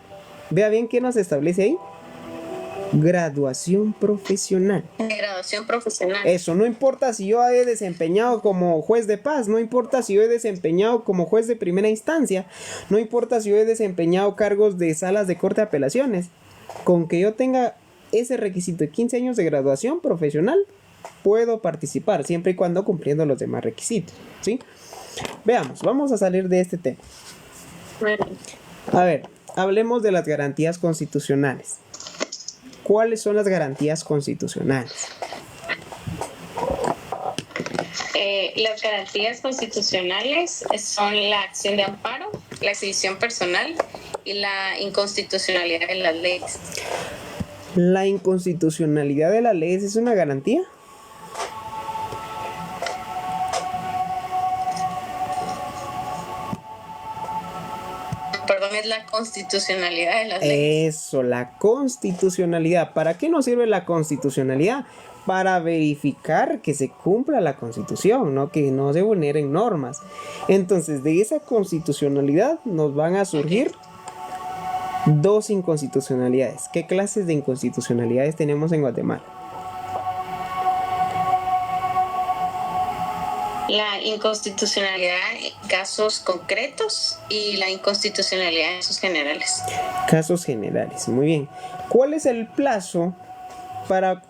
Vea bien qué nos establece ahí. Graduación profesional. Graduación profesional. Eso, no importa si yo he desempeñado como juez de paz, no importa si yo he desempeñado como juez de primera instancia, no importa si yo he desempeñado cargos de salas de corte de apelaciones. Con que yo tenga ese requisito de 15 años de graduación profesional, puedo participar, siempre y cuando cumpliendo los demás requisitos, ¿sí? Veamos, vamos a salir de este tema. A ver, hablemos de las garantías constitucionales. ¿Cuáles son las garantías constitucionales? Las garantías constitucionales son la acción de amparo, la exhibición personal y la inconstitucionalidad de las leyes. ¿La inconstitucionalidad de las leyes es una garantía? Perdón, es la constitucionalidad de las leyes. Eso, la constitucionalidad. ¿Para qué nos sirve la constitucionalidad? Para verificar que se cumpla la Constitución, ¿no? Que no se vulneren normas. Entonces, de esa constitucionalidad nos van a surgir dos inconstitucionalidades. ¿Qué clases de inconstitucionalidades tenemos en Guatemala? La inconstitucionalidad en casos concretos y la inconstitucionalidad en casos generales. Casos generales, muy bien. ¿Cuál es el plazo para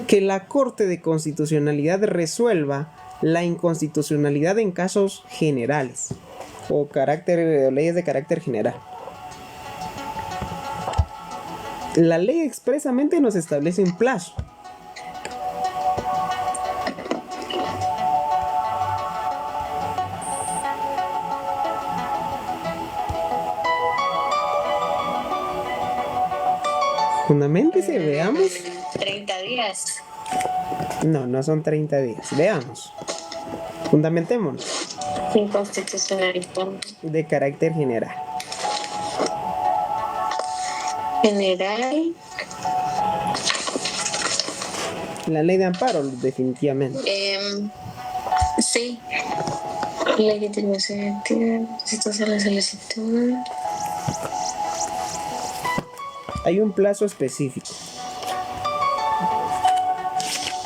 que la Corte de Constitucionalidad resuelva la inconstitucionalidad en casos generales o leyes de carácter general? La ley expresamente nos establece un plazo. Fundamentese, veamos. 30 días. No son 30 días. Veamos. Fundamentémonos. Inconstitucionalidad De carácter general. general. La ley de amparo, definitivamente. Sí. Legitimación de la solicitud. Hay un plazo específico.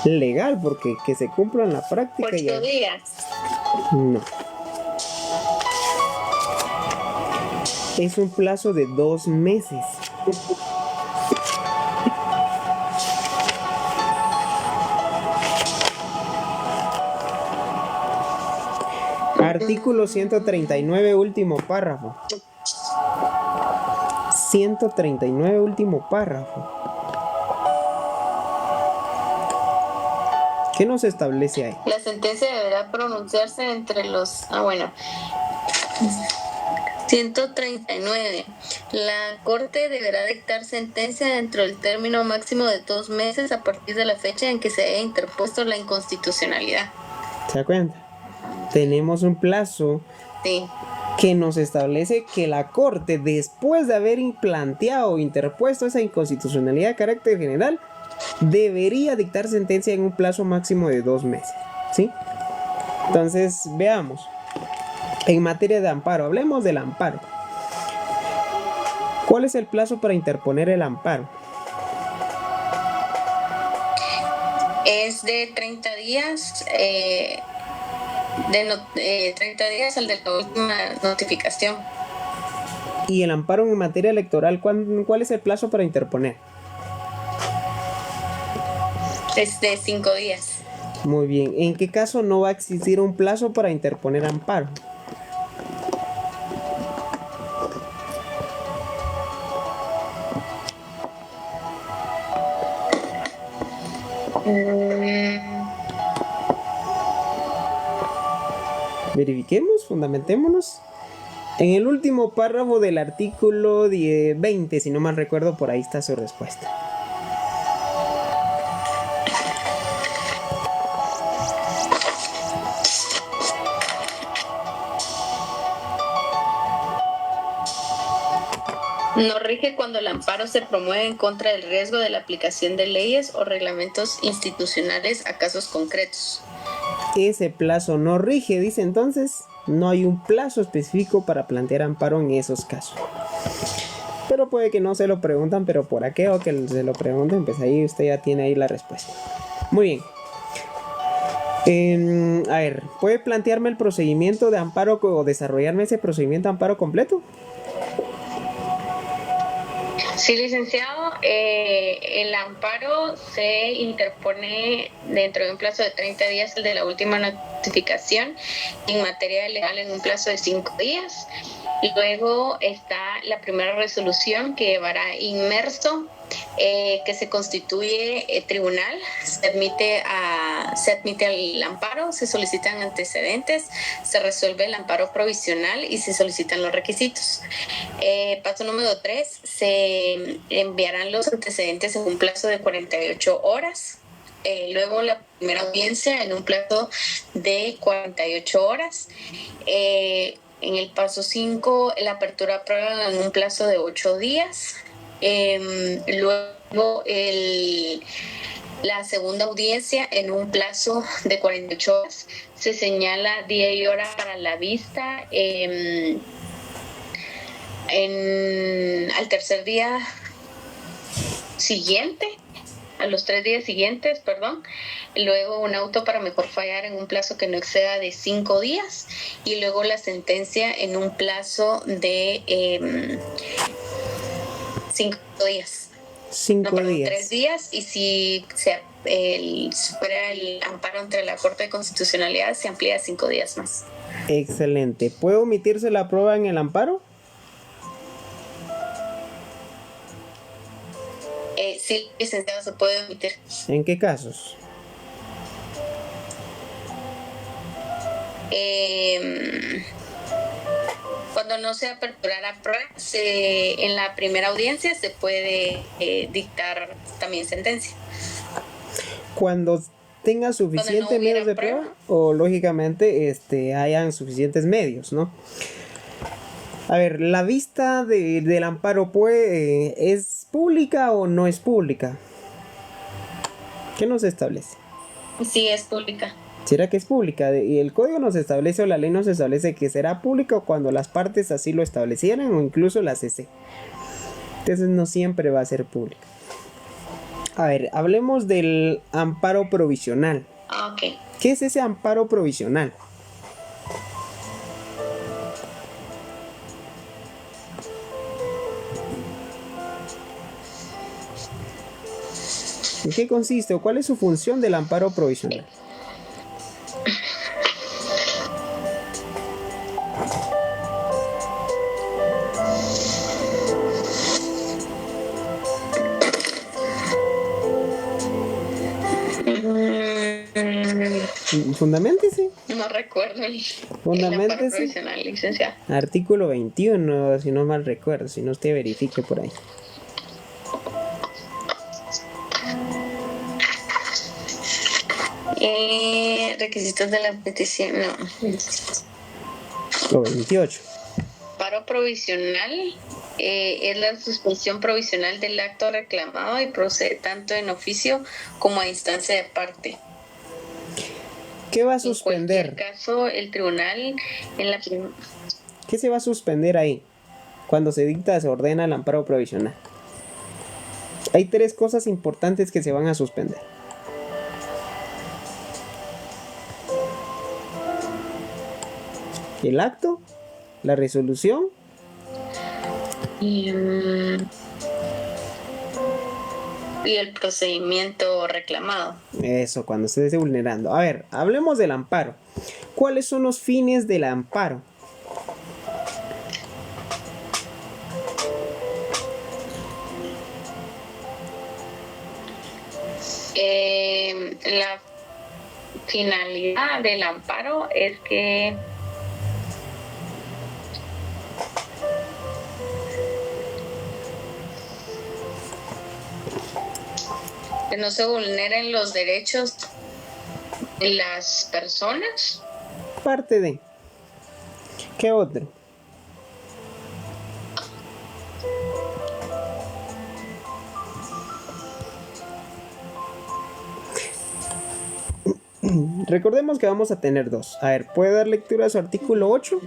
Legal, porque que se cumpla en la práctica. 8 días. No. Es un plazo de 2 meses. Artículo 139, último párrafo. 139, último párrafo. ¿Qué nos establece ahí? La sentencia deberá pronunciarse entre los... 139. La Corte deberá dictar sentencia dentro del término máximo de 2 meses a partir de la fecha en que se haya interpuesto la inconstitucionalidad. ¿Se da cuenta? Tenemos un plazo Sí. que nos establece que la Corte, después de haber planteado o interpuesto esa inconstitucionalidad de carácter general, debería dictar sentencia en un plazo máximo de 2 meses, ¿sí? Entonces, veamos. En materia de amparo, hablemos del amparo. ¿Cuál es el plazo para interponer el amparo? Es de 30 días, 30 días al de la última notificación. Y el amparo en materia electoral, ¿cuál es el plazo para interponer? Es de 5 días. Muy bien. ¿En qué caso no va a existir un plazo para interponer amparo? Verifiquemos, fundamentémonos. En el último párrafo del artículo 20, si no mal recuerdo, por ahí está su respuesta. No rige cuando el amparo se promueve en contra del riesgo de la aplicación de leyes o reglamentos institucionales a casos concretos. Ese plazo no rige, dice entonces. No hay un plazo específico para plantear amparo en esos casos. Pero puede que no se lo preguntan, pero por aquello que se lo pregunten, pues ahí usted ya tiene ahí la respuesta. Muy bien. A ver, ¿puede plantearme el procedimiento de amparo o desarrollarme ese procedimiento de amparo completo? Sí, licenciado, el amparo se interpone dentro de un plazo de 30 días, el de la última notificación, en materia legal en un plazo de 5 días. Luego está la primera resolución que llevará inmerso, que se constituye tribunal, se admite el amparo, se solicitan antecedentes, se resuelve el amparo provisional y se solicitan los requisitos. Paso número 3, se enviarán los antecedentes en un plazo de 48 horas. Luego la primera audiencia en un plazo de 48 horas. En el paso 5, la apertura a prueba en un plazo de 8 días. Luego la segunda audiencia en un plazo de 48 horas. Se señala día y hora para la vista. Al tercer día siguiente, a los 3 días siguientes, perdón. Luego un auto para mejor fallar en un plazo que no exceda de 5 días. Y luego la sentencia en un plazo de 5 días. 3 días. Y si se supera el amparo entre la Corte de Constitucionalidad, se amplía a 5 días más. Excelente. ¿Puede omitirse la prueba en el amparo? Sí, licenciado, se puede omitir. ¿En qué casos? Cuando no se aperturara prueba, en la primera audiencia se puede dictar también sentencia. Cuando tenga suficientes medios de prueba, o lógicamente hayan suficientes medios, ¿no? A ver, ¿la vista del amparo es pública o no es pública? ¿Qué nos establece? Sí, es pública. ¿Será que es pública? Y el código nos establece o la ley nos establece que será pública cuando las partes así lo establecieran o incluso la CC. Entonces no siempre va a ser pública. A ver, hablemos del amparo provisional. Ok. ¿Qué es ese amparo provisional? ¿En qué consiste o cuál es su función del amparo provisional? Fundaméntese. No recuerdo el Fundaméntese. amparo provisional, licenciado. Artículo 21, si no mal recuerdo, si no usted verifique por ahí. Requisitos de la petición, no. O 28. Amparo provisional es la suspensión provisional del acto reclamado y procede tanto en oficio como a instancia de parte. ¿Qué va a suspender? En cualquier caso, el tribunal ¿Qué se va a suspender ahí? Cuando se ordena el amparo provisional. Hay 3 cosas importantes que se van a suspender. El acto, la resolución Y el procedimiento reclamado. Eso, cuando se esté vulnerando. A ver, hablemos del amparo. ¿Cuáles son los fines del amparo? La finalidad del amparo es que no se vulneren los derechos de las personas. Parte de. ¿Qué otro? Recordemos que vamos a tener dos. A ver, ¿puede dar lectura a su artículo 8?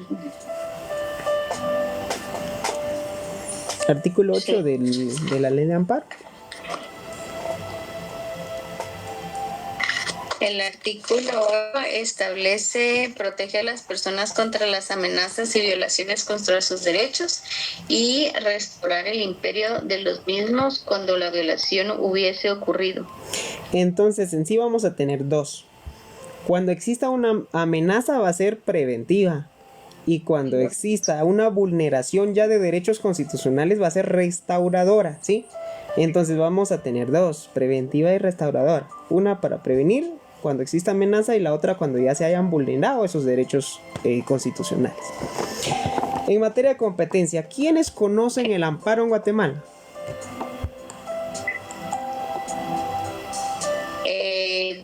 Artículo 8 de la ley de amparo. El artículo protege a las personas contra las amenazas y violaciones contra sus derechos y restaurar el imperio de los mismos cuando la violación hubiese ocurrido. Entonces, en sí vamos a tener dos. Cuando exista una amenaza va a ser preventiva. Y cuando exista una vulneración ya de derechos constitucionales va a ser restauradora, ¿sí? Entonces vamos a tener dos, preventiva y restauradora. Una para prevenir cuando exista amenaza y la otra cuando ya se hayan vulnerado esos derechos constitucionales. En materia de competencia, ¿quiénes conocen el amparo en Guatemala?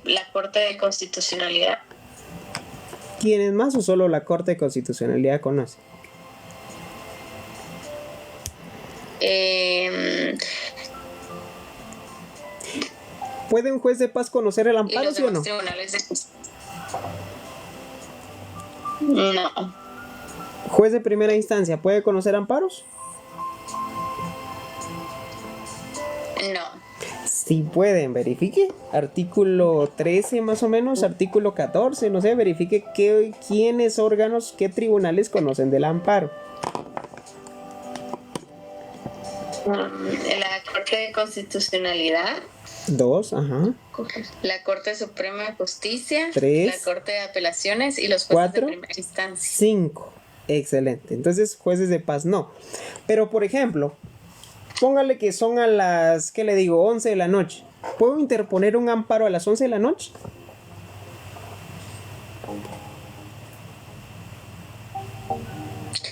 La Corte de Constitucionalidad. ¿Quiénes más o solo la Corte de Constitucionalidad conoce? ¿Puede un juez de paz conocer el amparo, sí o no? No. ¿Juez de primera instancia puede conocer amparos? No. Sí pueden, verifique. Artículo 13 más o menos, artículo 14, no sé, verifique quiénes órganos, qué tribunales conocen del amparo. La Corte de Constitucionalidad. 2, ajá. La Corte Suprema de Justicia. 3. La Corte de Apelaciones y los jueces 4, de primera instancia. 5. Excelente. Entonces, jueces de paz no. Pero, por ejemplo, póngale que son a las, ¿qué le digo? 11 de la noche. ¿Puedo interponer un amparo a las 11 de la noche?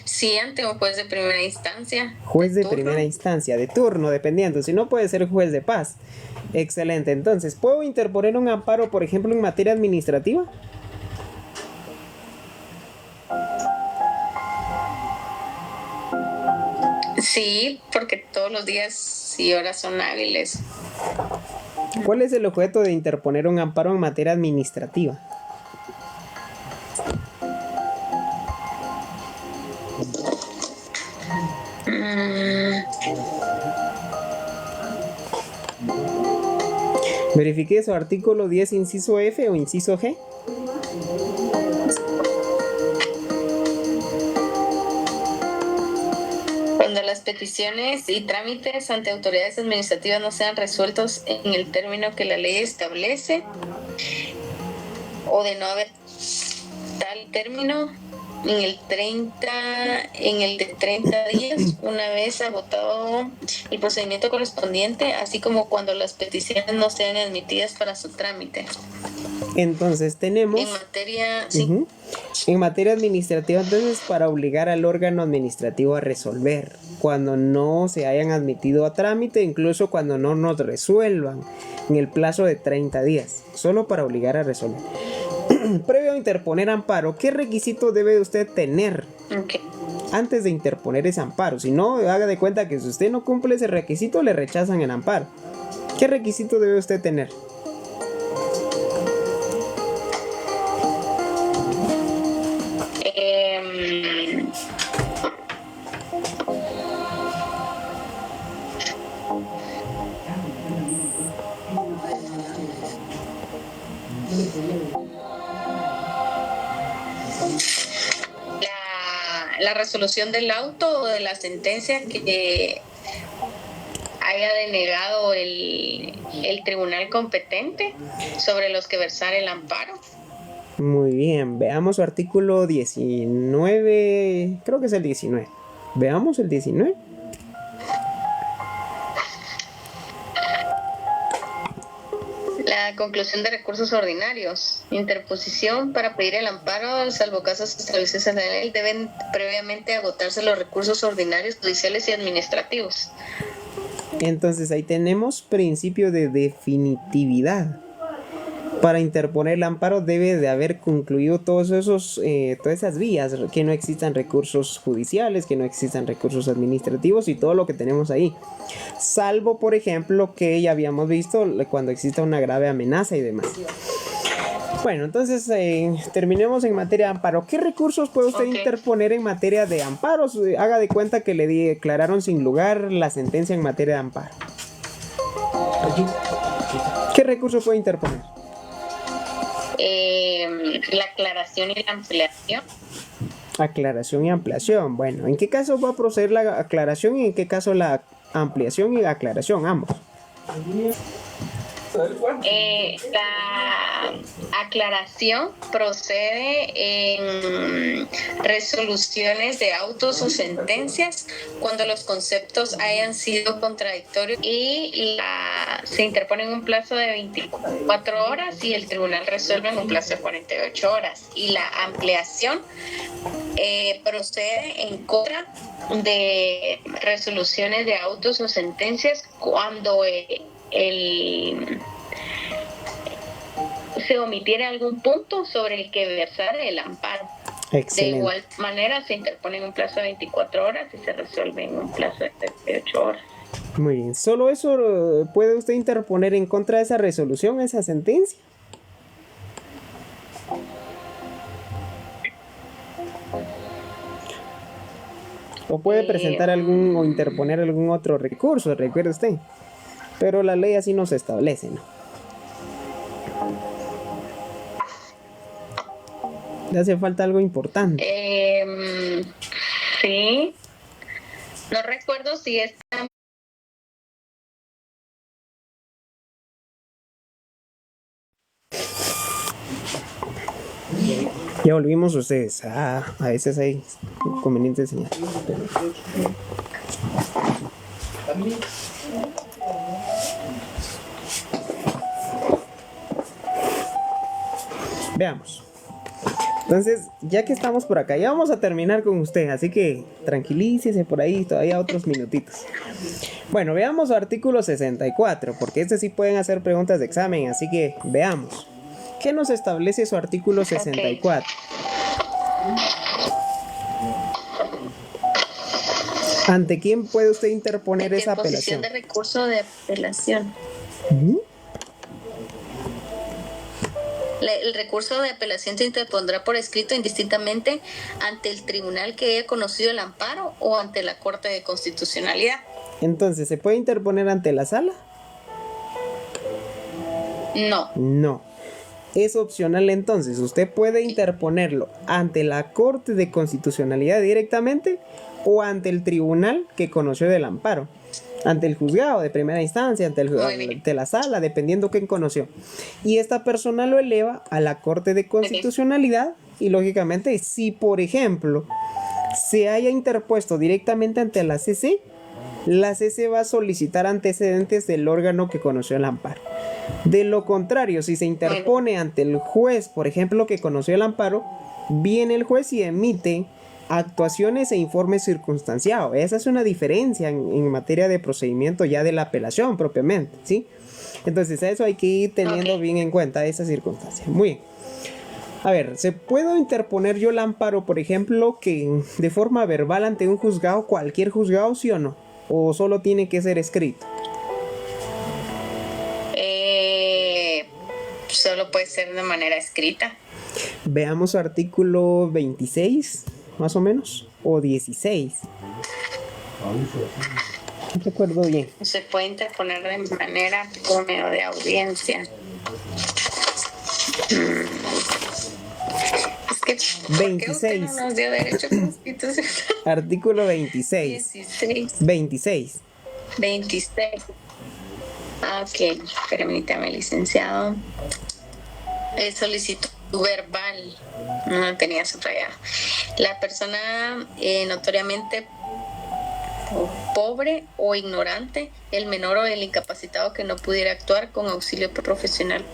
Sí, ante un juez de primera instancia. Juez de primera instancia, de turno, dependiendo. Si no, puede ser juez de paz. Excelente. Entonces, ¿puedo interponer un amparo, por ejemplo, en materia administrativa? Sí, porque todos los días y horas son hábiles. ¿Cuál es el objeto de interponer un amparo en materia administrativa? Verifique su artículo 10, inciso F o inciso G. Cuando las peticiones y trámites ante autoridades administrativas no sean resueltos en el término que la ley establece o de no haber tal término en el de 30 días una vez agotado el procedimiento correspondiente, así como cuando las peticiones no sean admitidas para su trámite. Entonces tenemos en materia en materia administrativa, entonces, para obligar al órgano administrativo a resolver cuando no se hayan admitido a trámite, incluso cuando no nos resuelvan en el plazo de 30 días, solo para obligar a resolver. Previo a interponer amparo, ¿qué requisito debe usted tener antes de interponer ese amparo? Si no, haga de cuenta que si usted no cumple ese requisito, le rechazan el amparo. ¿Qué requisito debe usted tener? La resolución del auto o de la sentencia que haya denegado el tribunal competente sobre los que versar el amparo. Muy bien, veamos su artículo 19, creo que es el 19. Veamos el 19. La conclusión de recursos ordinarios. Interposición para pedir el amparo, salvo casos establecidos en la ley, deben previamente agotarse los recursos ordinarios, judiciales y administrativos. Entonces ahí tenemos principio de definitividad. Para interponer el amparo debe de haber concluido todas esas vías, que no existan recursos judiciales, que no existan recursos administrativos y todo lo que tenemos ahí. Salvo, por ejemplo, que ya habíamos visto cuando exista una grave amenaza y demás. Bueno, entonces terminemos en materia de amparo. ¿Qué recursos puede usted interponer en materia de amparos? Haga de cuenta que le declararon sin lugar la sentencia en materia de amparo. ¿Qué recurso puede interponer? La aclaración y la ampliación. Aclaración y ampliación. Bueno, ¿en qué caso va a proceder la aclaración y en qué caso la ampliación y la aclaración? Ambos. La aclaración procede en resoluciones de autos o sentencias cuando los conceptos hayan sido contradictorios y se interpone en un plazo de 24 horas y el tribunal resuelve en un plazo de 48 horas. Y la ampliación procede en contra de resoluciones de autos o sentencias cuando se omitiera algún punto sobre el que versar el amparo. Excelente. De igual manera se interpone en un plazo de 24 horas y se resuelve en un plazo de 38 horas. Muy bien. ¿Solo eso puede usted interponer en contra de esa resolución, esa sentencia? ¿O puede presentar o interponer algún otro recurso? Recuerde usted. Pero la ley así nos establece, ¿no? Le hace falta algo importante. Sí. No recuerdo si es... Ya volvimos ustedes. A veces hay inconvenientes de señal. Veamos. Entonces, ya que estamos por acá, ya vamos a terminar con usted, así que tranquilícese por ahí, todavía otros minutitos. Bueno, veamos su artículo 64, porque este sí pueden hacer preguntas de examen, así que veamos. ¿Qué nos establece su artículo 64? ¿Ante quién puede usted interponer esa apelación? De recurso de apelación. El recurso de apelación se interpondrá por escrito indistintamente ante el tribunal que haya conocido el amparo o ante la Corte de Constitucionalidad. Entonces, ¿se puede interponer ante la sala? No. No. Es opcional entonces. Usted puede interponerlo ante la Corte de Constitucionalidad directamente o ante el tribunal que conoció del amparo. Ante el juzgado de primera instancia, ante la sala, dependiendo quién conoció. Y esta persona lo eleva a la Corte de Constitucionalidad y lógicamente si por ejemplo se haya interpuesto directamente ante la CC va a solicitar antecedentes del órgano que conoció el amparo. De lo contrario, si se interpone ante el juez, por ejemplo, que conoció el amparo, viene el juez y emite actuaciones e informes circunstanciados. Esa es una diferencia en materia de procedimiento ya de la apelación propiamente, ¿sí? Entonces a eso hay que ir teniendo bien en cuenta esa circunstancia. Muy bien. A ver, ¿se puede interponer yo el amparo, por ejemplo, que de forma verbal ante un juzgado, cualquier juzgado, sí o no? ¿O solo tiene que ser escrito? Solo puede ser de manera escrita. Veamos artículo 26, más o menos, o 16. No recuerdo bien. Se puede interponer de manera por medio de audiencia. Es que 26. ¿por qué no nos dio derecho constitucional? Artículo 26. 16. 26. 26. Ok, permítame, licenciado. Solicitud verbal. No tenía subrayado. La persona notoriamente pobre o ignorante, el menor o el incapacitado que no pudiera actuar con auxilio profesional